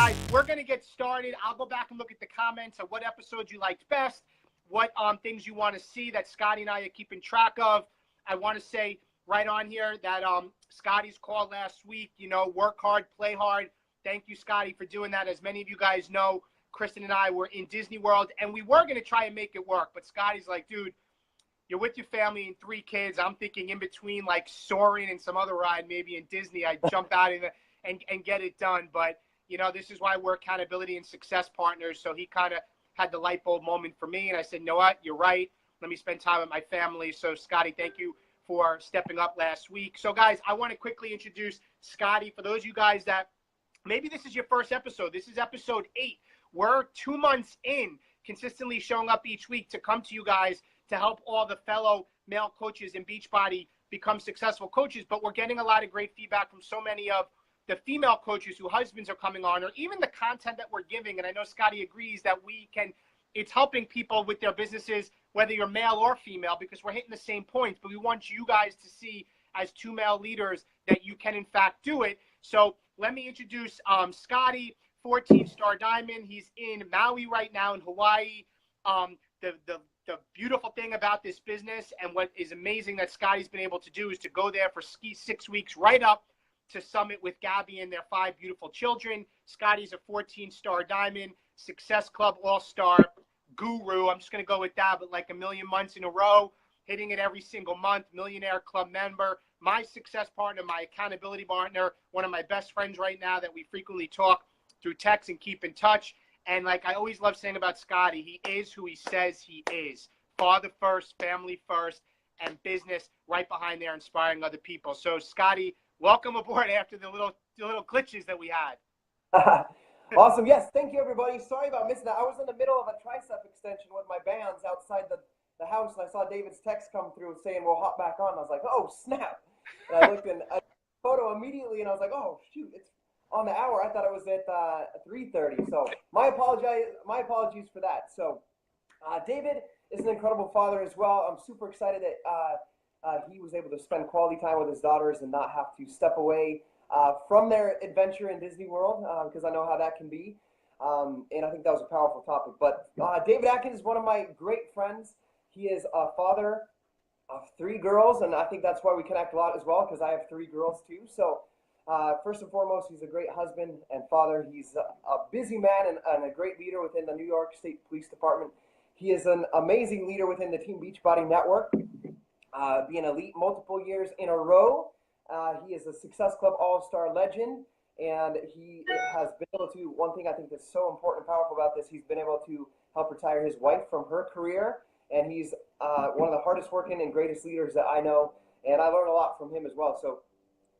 guys, we're going to get started. I'll go back and look at the comments of what episodes you liked best, what things you want to see that Scotty and I are keeping track of. I want to say right on here that Scotty's call last week, work hard, play hard. Thank you, Scotty, for doing that. As many of you guys know, Kristen and I were in Disney World, and we were going to try and make it work. But Scotty's like, dude, you're with your family and 3 kids. I'm thinking in between, like, Soaring and some other ride, maybe in Disney, I'd jump out and get it done. But, this is why we're accountability and success partners. So he kind of had the light bulb moment for me, and I said, you know what, you're right. Let me spend time with my family. So, Scotty, thank you for stepping up last week. So, guys, I want to quickly introduce Scotty. For those of you guys that maybe this is your first episode, this is episode 8. We're 2 months in, consistently showing up each week to come to you guys to help all the fellow male coaches in Beachbody become successful coaches. But we're getting a lot of great feedback from so many of the female coaches whose husbands are coming on, or even the content that we're giving. And I know Scotty agrees that it's helping people with their businesses, whether you're male or female, because we're hitting the same points. But we want you guys to see, as 2 male leaders, that you can in fact do it. So let me introduce Scotty, 14-star diamond. He's in Maui right now in Hawaii. The beautiful thing about this business, and what is amazing that Scotty's been able to do, is to go there for 6 weeks right up to Summit with Gabby and their 5 beautiful children. Scotty's a 14-star diamond, Success Club All-Star guru. I'm just going to go with that, but like 1 million months in a row, hitting it every single month, Millionaire Club member, my success partner, my accountability partner, one of my best friends right now that we frequently talk through text and keep in touch. And like I always love saying about Scotty, he is who he says he is. Father first, family first, and business right behind there, inspiring other people. So Scotty, welcome aboard after the little glitches that we had. Awesome. Yes. Thank you, everybody. Sorry about missing that. I was in the middle of a tricep extension with my bands outside the house, and I saw David's text come through saying we'll hop back on. And I was like, oh, snap. And I looked in a photo immediately, and I was like, oh, shoot, it's on the hour. I thought it was at 3:30. So my apologies for that. So David is an incredible father as well. I'm super excited that he was able to spend quality time with his daughters and not have to step away from their adventure in Disney World, because I know how that can be. And I think that was a powerful topic. But David Atkins is one of my great friends. He is a father of 3 girls, and I think that's why we connect a lot as well, because I have 3 girls too. So first and foremost, he's a great husband and father. He's a busy man and a great leader within the New York State Police Department. He is an amazing leader within the Team Beachbody Network, being elite multiple years in a row. He is a Success Club All-Star legend, and he has been able to, one thing I think that's so important and powerful about this, he's been able to help retire his wife from her career, and he's one of the hardest working and greatest leaders that I know, and I learn a lot from him as well. So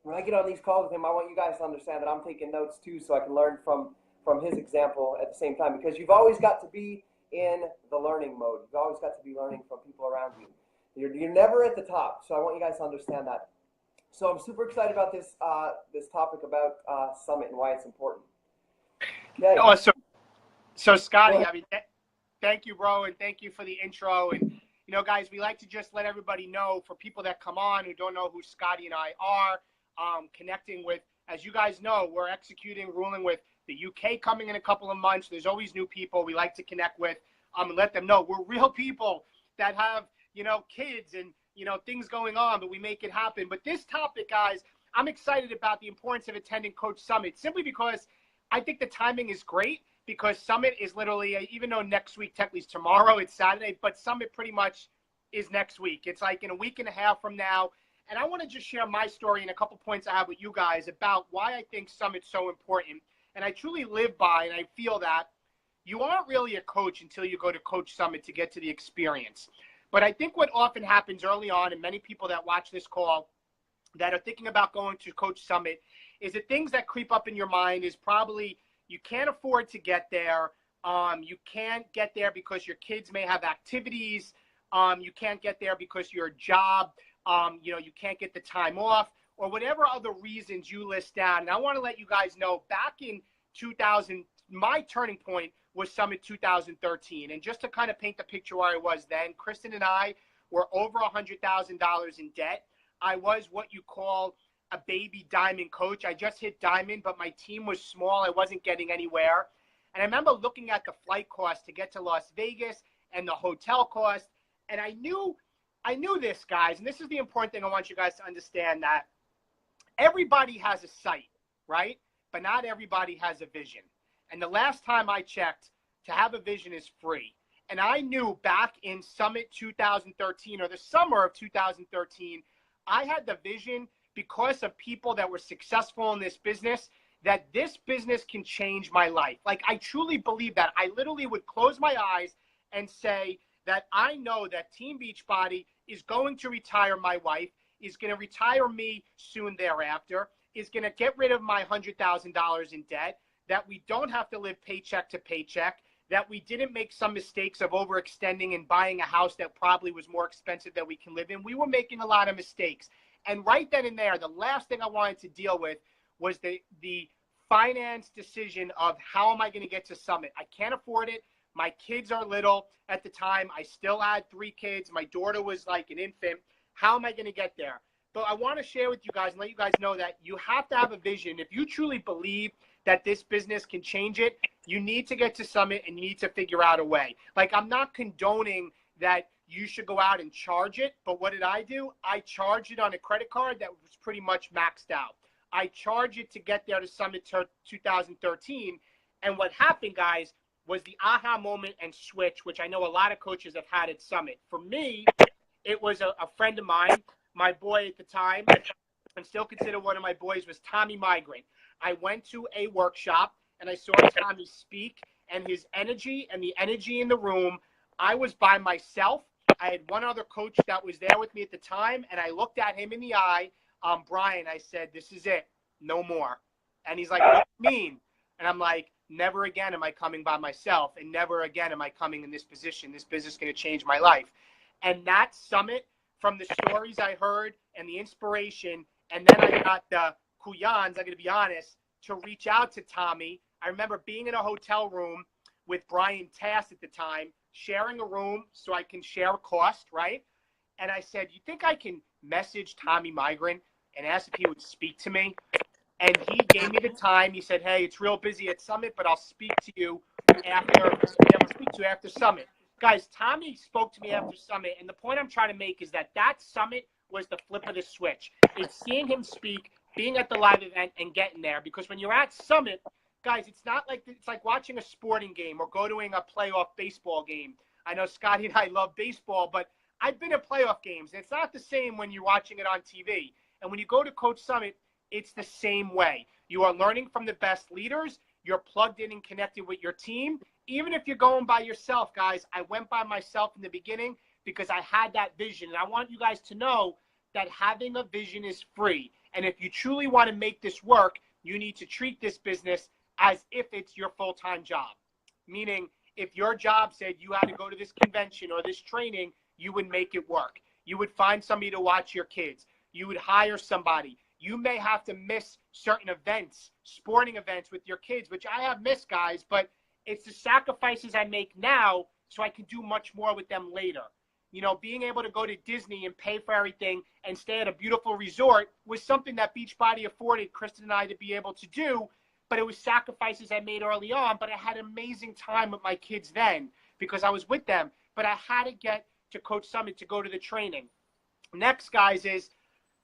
when I get on these calls with him, I want you guys to understand that I'm taking notes too, so I can learn from his example at the same time, because you've always got to be in the learning mode. You've always got to be learning from people around you. You're never at the top, so I want you guys to understand that. So I'm super excited about this topic about Summit and why it's important. Okay. Oh, so Scotty, I mean, thank you, bro, and thank you for the intro. And guys, we like to just let everybody know, for people that come on who don't know who Scotty and I are, connecting with, as you guys know, we're executing, ruling with the UK coming in a couple of months. There's always new people we like to connect with, and let them know we're real people that have, kids and, things going on, but we make it happen. But this topic, guys, I'm excited about the importance of attending Coach Summit, simply because I think the timing is great, because Summit is literally, even though next week, technically it's tomorrow, it's Saturday, but Summit pretty much is next week. It's like in a week and a half from now. And I want to just share my story and a couple points I have with you guys about why I think Summit's so important. And I truly live by, and I feel that you aren't really a coach until you go to Coach Summit to get to the experience. But I think what often happens early on, and many people that watch this call that are thinking about going to Coach Summit, is that things that creep up in your mind is probably you can't afford to get there. You can't get there because your kids may have activities. You can't get there because your job, you can't get the time off, or whatever other reasons you list down. And I want to let you guys know, back in 2000, my turning point was Summit 2013. And just to kind of paint the picture where I was then, Kristen and I were over $100,000 in debt. I was what you call a baby diamond coach. I just hit diamond, but my team was small. I wasn't getting anywhere. And I remember looking at the flight cost to get to Las Vegas and the hotel cost. And I knew this, guys, and this is the important thing I want you guys to understand, that everybody has a sight, right? But not everybody has a vision. And the last time I checked, to have a vision is free. And I knew back in Summit 2013, or the summer of 2013, I had the vision because of people that were successful in this business, that this business can change my life. Like, I truly believe that. I literally would close my eyes and say that I know that Team Beachbody is going to retire my wife, is going to retire me soon thereafter, is going to get rid of my $100,000 in debt, that we don't have to live paycheck to paycheck, that we didn't make some mistakes of overextending and buying a house that probably was more expensive than we can live in. We were making a lot of mistakes. And right then and there, the last thing I wanted to deal with was the finance decision of how am I going to get to Summit. I can't afford it. My kids are little at the time. I still had 3 kids. My daughter was like an infant. How am I going to get there? But I want to share with you guys and let you guys know that you have to have a vision. If you truly believe that this business can change it, you need to get to Summit and you need to figure out a way. Like, I'm not condoning that you should go out and charge it, but what did I do? I charged it on a credit card that was pretty much maxed out. I charged it to get there to Summit 2013, and what happened, guys, was the aha moment and switch, which I know a lot of coaches have had at Summit. For me, it was a friend of mine, my boy at the time, and still consider one of my boys, was Tommy Migrant. I went to a workshop and I saw Tommy speak, and his energy and the energy in the room. I was by myself. I had one other coach that was there with me at the time, and I looked at him in the eye, Brian. I said, "This is it, no more." And he's like, "What do you mean?" And I'm like, "Never again am I coming by myself, and never again am I coming in this position. This business is going to change my life." And that Summit, from the stories I heard and the inspiration, and then I got the kuyans, I'm going to be honest, to reach out to Tommy. I remember being in a hotel room with Brian Tass at the time, sharing a room so I can share a cost, right? And I said, "You think I can message Tommy Migrant and ask if he would speak to me?" And he gave me the time. He said, "Hey, it's real busy at Summit, but I'll speak to you after Summit." Guys, Tommy spoke to me after Summit, and the point I'm trying to make is that Summit was the flip of the switch. It's seeing him speak, being at the live event, and getting there. Because when you're at Summit, guys, it's like watching a sporting game or going to a playoff baseball game. I know Scotty and I love baseball, but I've been at playoff games, and it's not the same when you're watching it on TV. And when you go to Coach Summit, it's the same way. You are learning from the best leaders. You're plugged in and connected with your team. Even if you're going by yourself, guys, I went by myself in the beginning because I had that vision. And I want you guys to know that having a vision is free. And if you truly want to make this work, you need to treat this business as if it's your full-time job. Meaning, if your job said you had to go to this convention or this training, you would make it work. You would find somebody to watch your kids. You would hire somebody. You may have to miss certain events, sporting events with your kids, which I have missed, guys, but it's the sacrifices I make now so I can do much more with them later. You know, being able to go to Disney and pay for everything and stay at a beautiful resort was something that Beachbody afforded Kristen and I to be able to do, but it was sacrifices I made early on. But I had an amazing time with my kids then because I was with them. But I had to get to Coach Summit to go to the training. Next, guys, is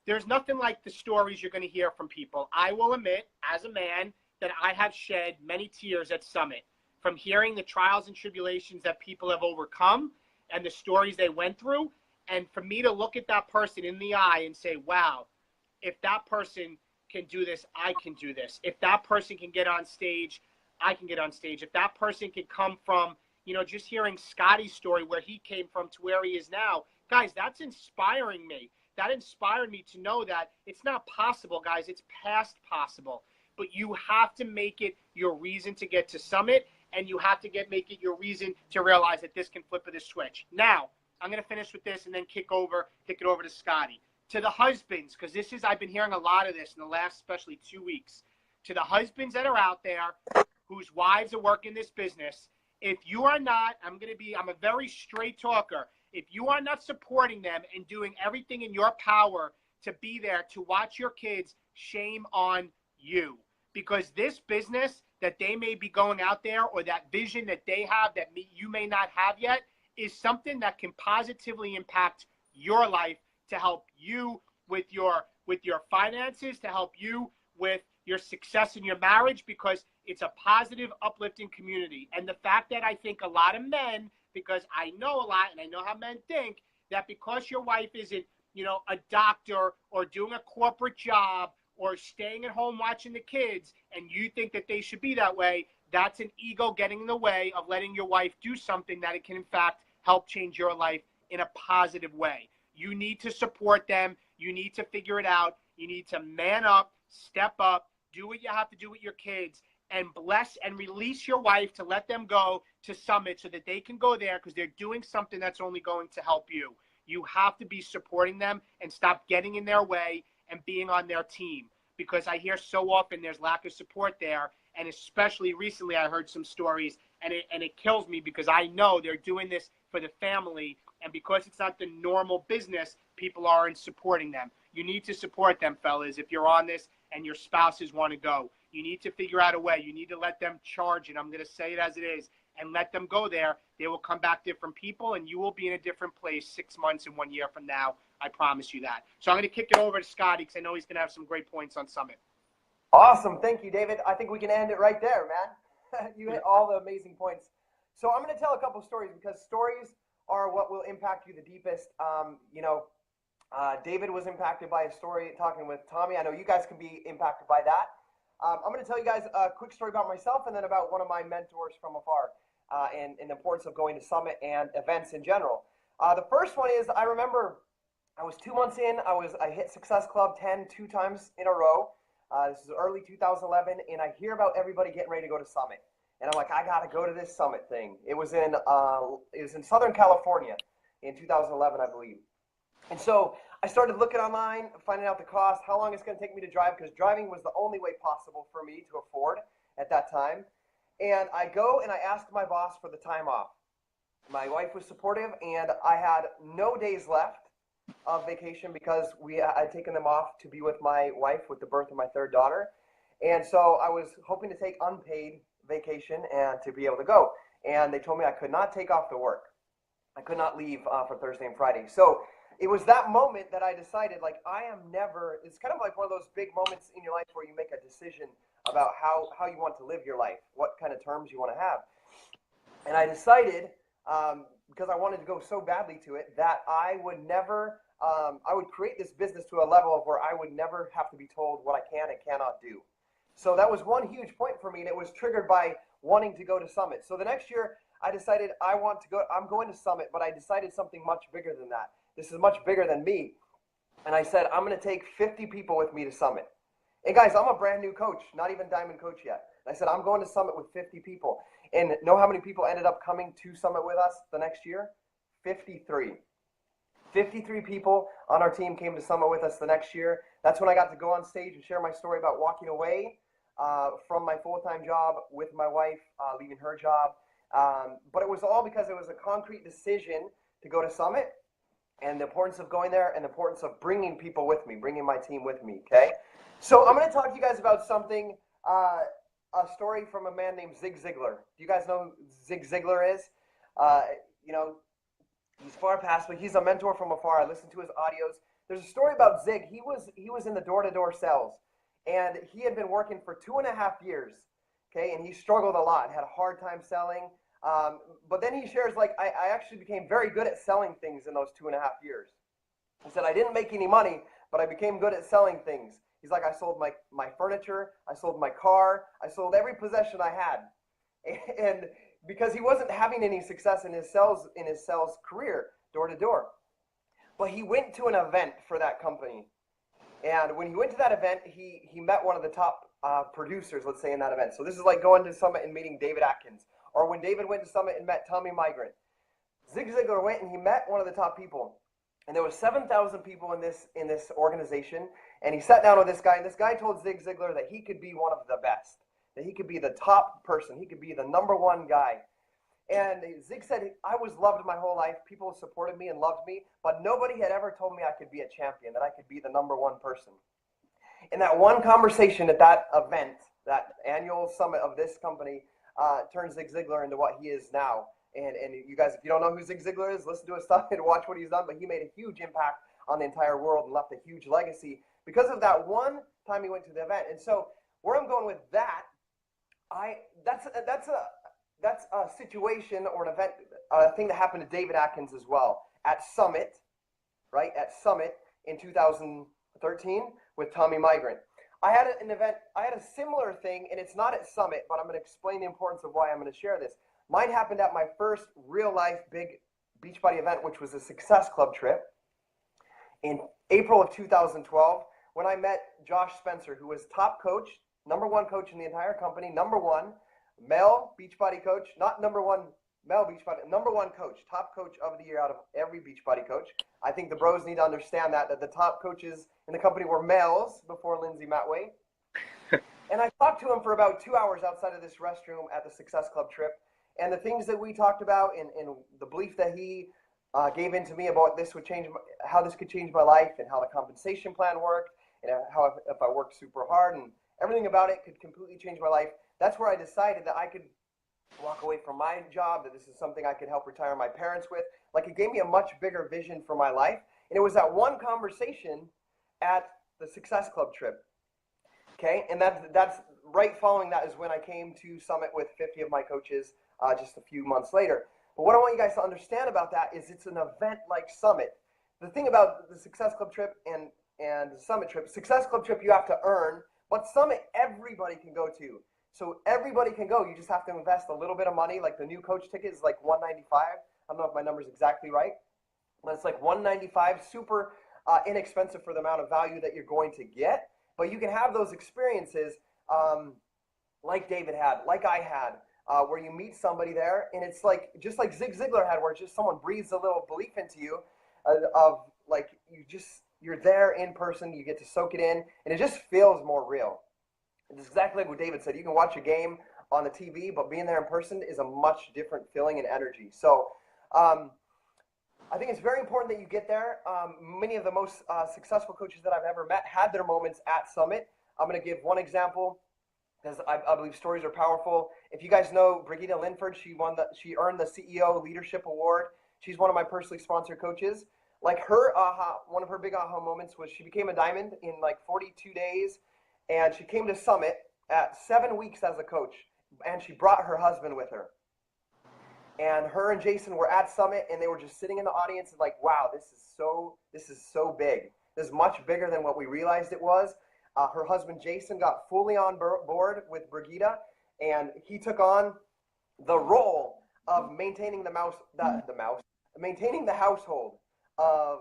there's nothing like the stories you're going to hear from people. I will admit, as a man, that I have shed many tears at Summit from hearing the trials and tribulations that people have overcome and the stories they went through. And for me to look at that person in the eye and say, wow, if that person can do this, I can do this. If that person can get on stage, I can get on stage. If that person can come from, you know, just hearing Scotty's story, where he came from to where he is now, guys, that's inspiring me. That inspired me to know that it's not possible, guys. It's past possible. But you have to make it your reason to get to Summit, and you have to make it your reason to realize that this can flip of the switch. Now, I'm going to finish with this and then kick it over to Scotty. To the husbands, because I've been hearing a lot of this in the last, especially 2 weeks. To the husbands that are out there whose wives are working this business, if you are not, I'm a very straight talker. If you are not supporting them and doing everything in your power to be there to watch your kids, shame on you. Because this business that they may be going out there, or that vision that they have that you may not have yet, is something that can positively impact your life, to help you with your finances, to help you with your success in your marriage, because it's a positive, uplifting community. And the fact that I think a lot of men, because I know a lot and I know how men think, that because your wife isn't, a doctor or doing a corporate job or staying at home watching the kids, and you think that they should be that way, that's an ego getting in the way of letting your wife do something that it can, in fact, help change your life in a positive way. You need to support them. You need to figure it out. You need to man up, step up, do what you have to do with your kids, and bless and release your wife to let them go to Summit so that they can go there, because they're doing something that's only going to help you. You have to be supporting them and stop getting in their way and being on their team, because I hear so often there's lack of support there. And especially recently, I heard some stories, and it kills me, because I know they're doing this for the family, and because it's not the normal business, people aren't supporting them. You need to support them, fellas. If you're on this and your spouses want to go, you need to figure out a way. You need to let them charge it. I'm going to say it as it is, and let them go there. They will come back different people, and you will be in a different place 6 months and 1 year from now. I promise you that. So I'm going to kick it over to Scotty, because I know he's going to have some great points on Summit. Awesome. Thank you, David. I think we can end it right there, man. You hit all the amazing points. So I'm going to tell a couple stories, because stories are what will impact you the deepest. David was impacted by a story talking with Tommy. I know you guys can be impacted by that. I'm going to tell you guys a quick story about myself, and then about one of my mentors from afar, and the importance of going to Summit and events in general. The first one is, I remember I was 2 months in. I hit Success Club 10 2 times in a row. This is early 2011, and I hear about everybody getting ready to go to Summit. And I'm like, I got to go to this Summit thing. It was in Southern California in 2011, I believe. And so I started looking online, finding out the cost, how long it's going to take me to drive, because driving was the only way possible for me to afford at that time. And I go and I ask my boss for the time off. My wife was supportive, and I had no days left of vacation, because I'd taken them off to be with my wife with the birth of my third daughter. And so I was hoping to take unpaid vacation and to be able to go. And they told me I could not take off the work. I could not leave for Thursday and Friday. So it was that moment that I decided, like, it's kind of like one of those big moments in your life where you make a decision about how you want to live your life, what kind of terms you want to have. And I decided, because I wanted to go so badly to it, that I would create this business to a level of where I would never have to be told what I can and cannot do. So that was one huge point for me, and it was triggered by wanting to go to Summit. So the next year, I decided I'm going to Summit, but I decided something much bigger than that. This is much bigger than me. And I said, I'm going to take 50 people with me to Summit. And guys, I'm a brand new coach, not even Diamond Coach yet. And I said, I'm going to Summit with 50 people. And know how many people ended up coming to Summit with us the next year? 53. 53 people on our team came to Summit with us the next year. That's when I got to go on stage and share my story about walking away from my full-time job with my wife, leaving her job. But it was all because it was a concrete decision to go to Summit, and the importance of going there, and the importance of bringing people with me, bringing my team with me, okay? So I'm going to talk to you guys about something, a story from a man named Zig Ziglar. Do you guys know who Zig Ziglar is? He's far past, but he's a mentor from afar. I listen to his audios. There's a story about Zig. He was in the door-to-door sales, and he had been working for 2.5 years, okay? And he struggled a lot, had a hard time selling. But then he shares, like, I actually became very good at selling things in those 2.5 years. He said, I didn't make any money, but I became good at selling things. He's like, I sold my furniture, I sold my car, I sold every possession I had. And because he wasn't having any success in his sales career, door to door. But he went to an event for that company. And when he went to that event, he met one of the top producers, let's say, in that event. So this is like going to Summit and meeting David Atkins. Or when David went to Summit and met Tommy Migrant. Zig Ziglar went and he met one of the top people. And there were 7,000 people in this organization. And he sat down with this guy. And this guy told Zig Ziglar that he could be one of the best. That he could be the top person. He could be the #1 guy. And Zig said, I was loved my whole life. People supported me and loved me, but nobody had ever told me I could be a champion, that I could be the number one person. In that one conversation at that event, that annual summit of this company, turned Zig Ziglar into what he is now. And you guys, if you don't know who Zig Ziglar is, listen to his stuff and watch what he's done. But he made a huge impact on the entire world and left a huge legacy because of that one time he went to the event. And so where I'm going with that, that's a situation or an event, a thing that happened to David Atkins as well at Summit, right? At Summit in 2013 with Tommy Migrant. I had an event, I had a similar thing, and it's not at Summit, but I'm going to explain the importance of why I'm going to share this. Mine happened at my first real life big Beachbody event, which was a Success Club trip in April of 2012, when I met Josh Spencer, who was top coach, number one coach in the entire company, number one male Beachbody coach, not number one male Beachbody, number one coach, top coach of the year out of every Beachbody coach. I think the bros need to understand that the top coaches in the company were males before Lindsay Matway. And I talked to him for about 2 hours outside of this restroom at the Success Club trip. And the things that we talked about and the belief that he gave into me about this would change, how this could change my life and how the compensation plan worked and how if I worked super hard and everything about it could completely change my life. That's where I decided that I could walk away from my job, that this is something I could help retire my parents with. Like, it gave me a much bigger vision for my life. And it was that one conversation at the Success Club trip. Okay, and that's right following that is when I came to Summit with 50 of my coaches just a few months later. But what I want you guys to understand about that is it's an event like Summit. The thing about the Success Club trip and the Summit trip, Success Club trip you have to earn, but Summit everybody can go to. So everybody can go. You just have to invest a little bit of money. Like the new coach ticket is like $195. I don't know if my number's exactly right, but it's like $195, super inexpensive for the amount of value that you're going to get. But you can have those experiences like David had, like I had, where you meet somebody there, and it's like just like Zig Ziglar had, where just someone breathes a little belief into you, of like you're there in person, you get to soak it in, and it just feels more real. It's exactly like what David said. You can watch a game on the TV, but being there in person is a much different feeling and energy. So I think it's very important that you get there. Many of the most successful coaches that I've ever met had their moments at Summit. I'm going to give one example because I believe stories are powerful. If you guys know Brigitte Linford, she earned the CEO Leadership Award. She's one of my personally sponsored coaches. Like one of her big aha moments was she became a diamond in like 42 days. And she came to Summit at 7 weeks as a coach, and she brought her husband with her. And her and Jason were at Summit, and they were just sitting in the audience and like, wow, this is so big. This is much bigger than what we realized it was. Her husband Jason got fully on board with Brigitte, and he took on the role of maintaining maintaining the household, of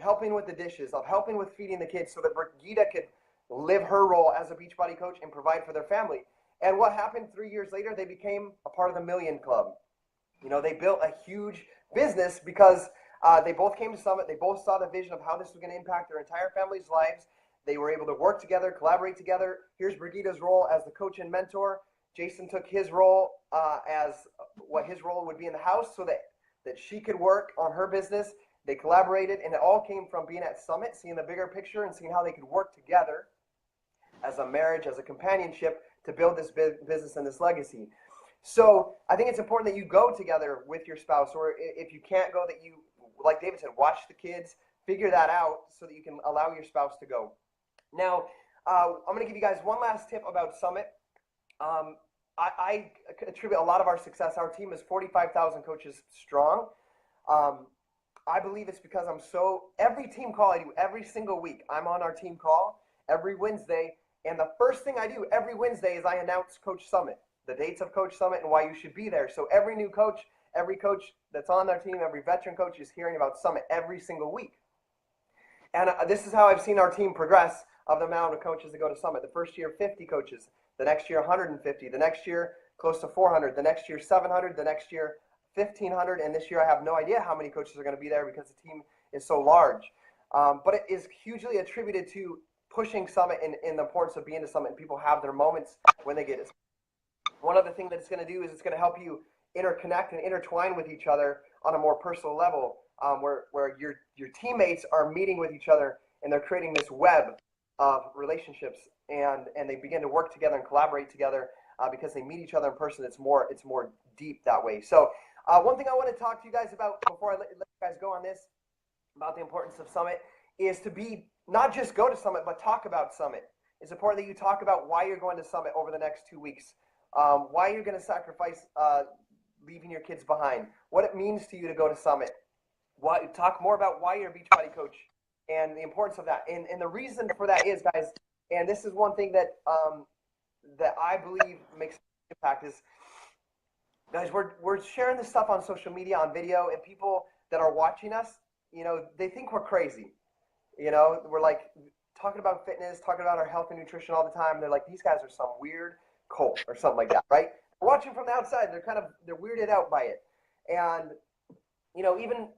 helping with the dishes, of helping with feeding the kids, so that Brigitte could live her role as a Beachbody coach and provide for their family. And what happened 3 years later, they became a part of the Million Club. You know, they built a huge business because they both came to Summit. They both saw the vision of how this was going to impact their entire family's lives. They were able to work together, collaborate together. Here's Brigitte's role as the coach and mentor. Jason took his role as what his role would be in the house so that she could work on her business. They collaborated, and it all came from being at Summit, seeing the bigger picture and seeing how they could work together as a marriage, as a companionship, to build this business and this legacy. So I think it's important that you go together with your spouse, or if you can't go, that you, like David said, watch the kids, figure that out so that you can allow your spouse to go. Now, I'm going to give you guys one last tip about Summit. I attribute a lot of our success. Our team is 45,000 coaches strong. I believe it's because every team call I do every single week, I'm on our team call every Wednesday. And the first thing I do every Wednesday is I announce Coach Summit, the dates of Coach Summit and why you should be there. So every new coach, every coach that's on their team, every veteran coach is hearing about Summit every single week. And this is how I've seen our team progress of the amount of coaches that go to Summit. The first year, 50 coaches. The next year, 150. The next year, close to 400. The next year, 700. The next year, 1,500. And this year, I have no idea how many coaches are going to be there because the team is so large. But it is hugely attributed to pushing Summit and the importance of being to Summit, and people have their moments when they get it. One other thing that it's going to do is it's going to help you interconnect and intertwine with each other on a more personal level, where your teammates are meeting with each other and they're creating this web of relationships, and they begin to work together and collaborate together because they meet each other in person. It's more deep that way. So one thing I want to talk to you guys about before I let you guys go on this, about the importance of Summit, is to be not just go to Summit, but talk about Summit. It's important that you talk about why you're going to Summit over the next 2 weeks, why you're going to sacrifice leaving your kids behind, what it means to you to go to Summit. Talk more about why you're a Beachbody coach and the importance of that. And the reason for that is, guys, and this is one thing that that I believe makes an impact, is, guys, we're sharing this stuff on social media, on video, and people that are watching us, you know, they think we're crazy. You know, we're like talking about fitness, talking about our health and nutrition all the time. They're like, these guys are some weird cult or something like that, right? Watching from the outside, they're weirded out by it. And, you know, even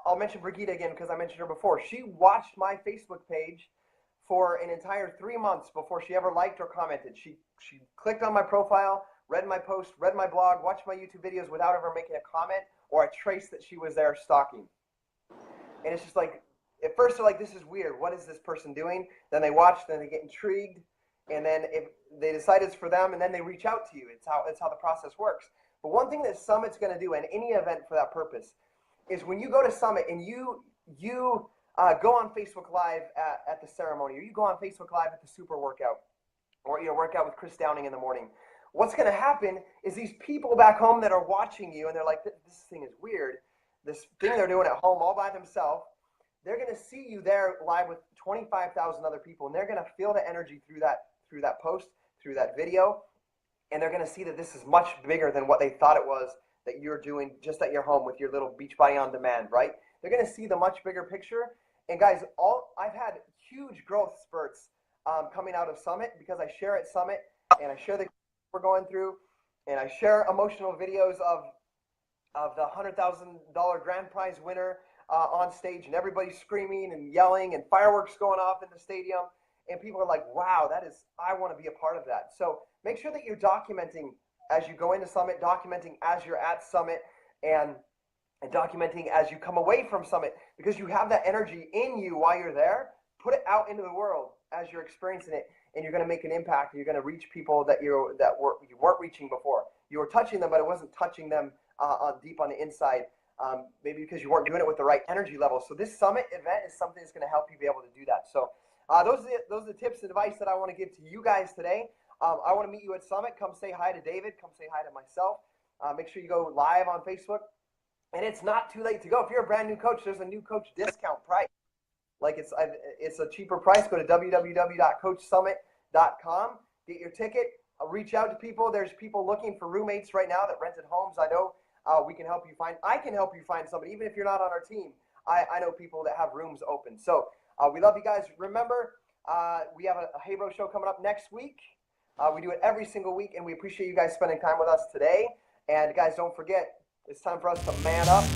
I'll mention Brigitte again because I mentioned her before. She watched my Facebook page for an entire 3 months before she ever liked or commented. She clicked on my profile, read my post, read my blog, watched my YouTube videos without ever making a comment or a trace that she was there stalking. And it's just like, at first they're like, this is weird. What is this person doing? Then they watch, then they get intrigued. And then if they decide it's for them, and then they reach out to you. It's how the process works. But one thing that Summit's going to do, and any event for that purpose, is when you go to Summit and you go on Facebook Live at the ceremony, or you go on Facebook Live at the super workout, or workout with Chris Downing in the morning, what's going to happen is these people back home that are watching you, and they're like, this thing is weird, this thing they're doing at home all by themselves, they're going to see you there live with 25,000 other people, and they're going to feel the energy through that post, through that video, and they're going to see that this is much bigger than what they thought it was that you're doing just at your home with your little Beachbody on demand, right? They're going to see the much bigger picture. And guys, I've had huge growth spurts coming out of Summit because I share at Summit, and I share the we're going through, and I share emotional videos of the $100,000 grand prize winner on stage, and everybody screaming and yelling and fireworks going off in the stadium, and people are like, wow, I want to be a part of that. So make sure that you're documenting as you go into Summit, documenting as you're at Summit, and documenting as you come away from Summit, because you have that energy in you while you're there. Put it out into the world as you're experiencing it, and you're going to make an impact. You're going to reach people that you weren't reaching before. You were touching them, but it wasn't touching them deep on the inside, maybe because you weren't doing it with the right energy level. So this Summit event is something that's going to help you be able to do that. So those are the tips and advice that I want to give to you guys today. I want to meet you at Summit. Come say hi to David. Come say hi to myself. Make sure you go live on Facebook. And it's not too late to go. If you're a brand new coach, there's a new coach discount price. Like it's a cheaper price. Go to www.coachsummit.com. Get your ticket. Reach out to people. There's people looking for roommates right now that rented homes. I know we can help you find. I can help you find somebody, even if you're not on our team. I know people that have rooms open. So we love you guys. Remember, we have a Hey Bro show coming up next week. We do it every single week, and we appreciate you guys spending time with us today. And guys, don't forget, it's time for us to man up.